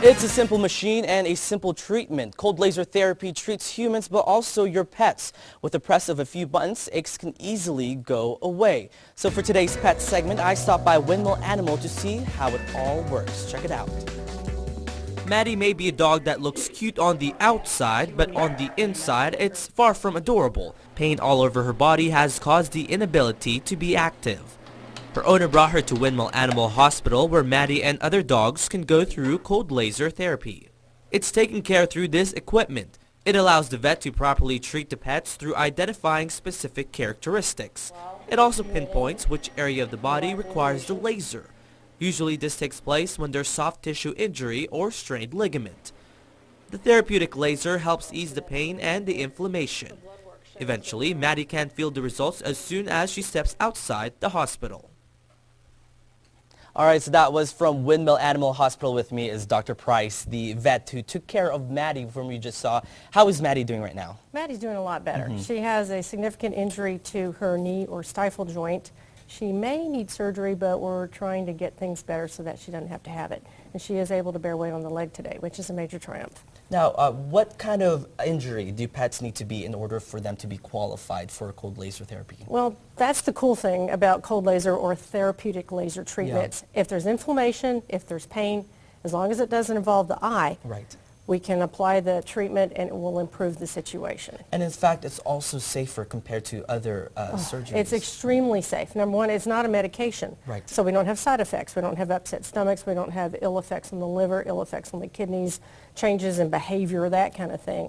It's a simple machine and a simple treatment. Cold laser therapy treats humans but also your pets. With the press of a few buttons, aches can easily go away. So for today's pet segment, I stopped by Windmill Animal to see how it all works. Check it out. Maddie may be a dog that looks cute on the outside, but on the inside, it's far from adorable. Pain all over her body has caused the inability to be active. Her owner brought her to Windmill Animal Hospital where Maddie and other dogs can go through cold laser therapy. It's taken care through this equipment. It allows the vet to properly treat the pets through identifying specific characteristics. It also pinpoints which area of the body requires the laser. Usually this takes place when there's soft tissue injury or strained ligament. The therapeutic laser helps ease the pain and the inflammation. Eventually, Maddie can feel the results as soon as she steps outside the hospital. All right, so that was from Windmill Animal Hospital. With me is Dr. Price, the vet who took care of Maddie from you just saw. How is Maddie doing right now? Maddie's doing a lot better. She has a significant injury to her knee or stifle joint. She may need surgery, but we're trying to get things better so that she doesn't have to have it. And she is able to bear weight on the leg today, which is a major triumph. Now, what kind of injury do pets need to be in order for them to be qualified for cold laser therapy? Well, that's the cool thing about cold laser or therapeutic laser treatments. Yeah. If there's inflammation, if there's pain, as long as it doesn't involve the eye, right, we can apply the treatment and it will improve the situation. And in fact, it's also safer compared to other surgeries. It's extremely safe. Number one, it's not a medication. Right. So we don't have side effects. We don't have upset stomachs. We don't have ill effects on the liver, ill effects on the kidneys, changes in behavior, that kind of thing.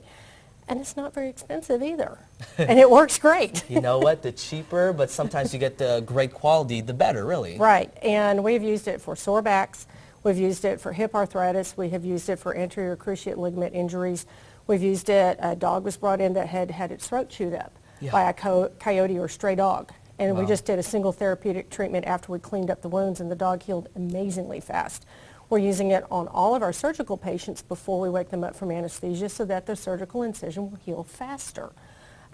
And it's not very expensive either. And it works great. You know what? The cheaper, but sometimes you get the great quality, the better, really. Right. And we've used it for sore backs. We've used it for hip arthritis. We have used it for anterior cruciate ligament injuries. We've used it, a dog was brought in that had had its throat chewed up by a coyote or stray dog. And we just did a single therapeutic treatment after we cleaned up the wounds, and the dog healed amazingly fast. We're using it on all of our surgical patients before we wake them up from anesthesia so that their surgical incision will heal faster.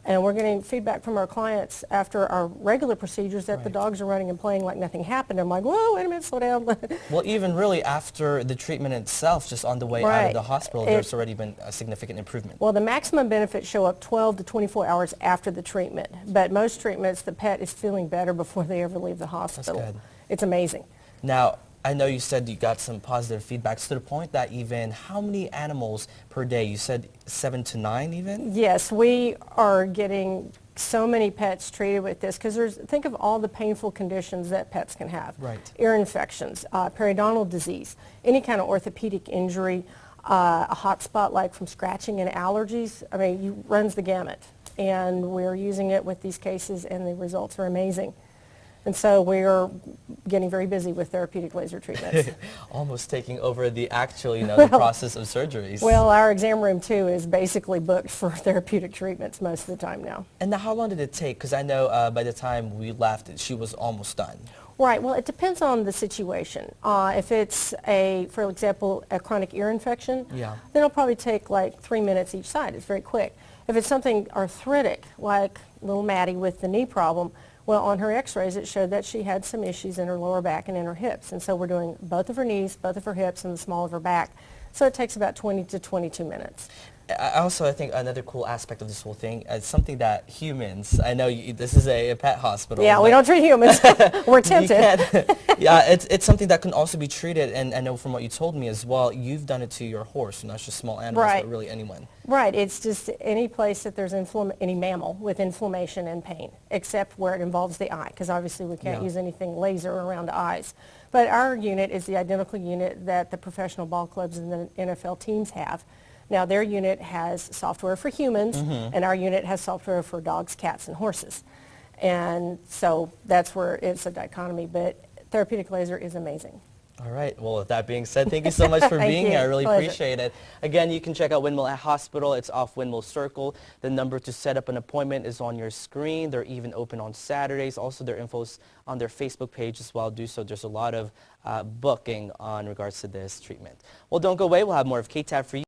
And we're getting feedback from our clients after our regular procedures that the dogs are running and playing like nothing happened. I'm like, whoa, wait a minute, slow down. Well, even really after the treatment itself, just on the way out of the hospital, there's already been a significant improvement. Well, the maximum benefits show up 12 to 24 hours after the treatment. But most treatments, the pet is feeling better before they ever leave the hospital. That's good. It's amazing. Now, I know you said you got some positive feedbacks to the point that even how many animals per day? You said 7 to 9 even? Yes, we are getting so many pets treated with this because think of all the painful conditions that pets can have. Right. Ear infections, periodontal disease, any kind of orthopedic injury, a hot spot like from scratching and allergies. I mean, it runs the gamut. And we're using it with these cases and the results are amazing. And so we're getting very busy with therapeutic laser treatments. Almost taking over the actual, the process of surgeries. Well, our exam room, too, is basically booked for therapeutic treatments most of the time now. And now how long did it take? Because I know by the time we left, she was almost done. Right. Well, it depends on the situation. If it's, for example, a chronic ear infection, then it'll probably take like 3 minutes each side. It's very quick. If it's something arthritic, like little Maddie with the knee problem, well, on her x-rays, it showed that she had some issues in her lower back and in her hips. And so we're doing both of her knees, both of her hips, and the small of her back. So it takes about 20 to 22 minutes. I think another cool aspect of this whole thing is something that humans, I know this is a pet hospital. Yeah, we don't treat humans. We're tempted. Yeah, it's something that can also be treated, and I know from what you told me as well, you've done it to your horse, not just small animals, but really anyone. Right, it's just any place that there's any mammal with inflammation and pain, except where it involves the eye, because obviously we can't use anything laser around the eyes. But our unit is the identical unit that the professional ball clubs and the NFL teams have. Now, their unit has software for humans, and our unit has software for dogs, cats, and horses. And so that's where it's a dichotomy, but therapeutic laser is amazing. All right. Well, with that being said, thank you so much for being here. I really appreciate it. Again, you can check out Windmill Hospital. It's off Windmill Circle. The number to set up an appointment is on your screen. They're even open on Saturdays. Also, their info's on their Facebook page as well. Do so. There's a lot of booking on regards to this treatment. Well, don't go away. We'll have more of KTAB for you.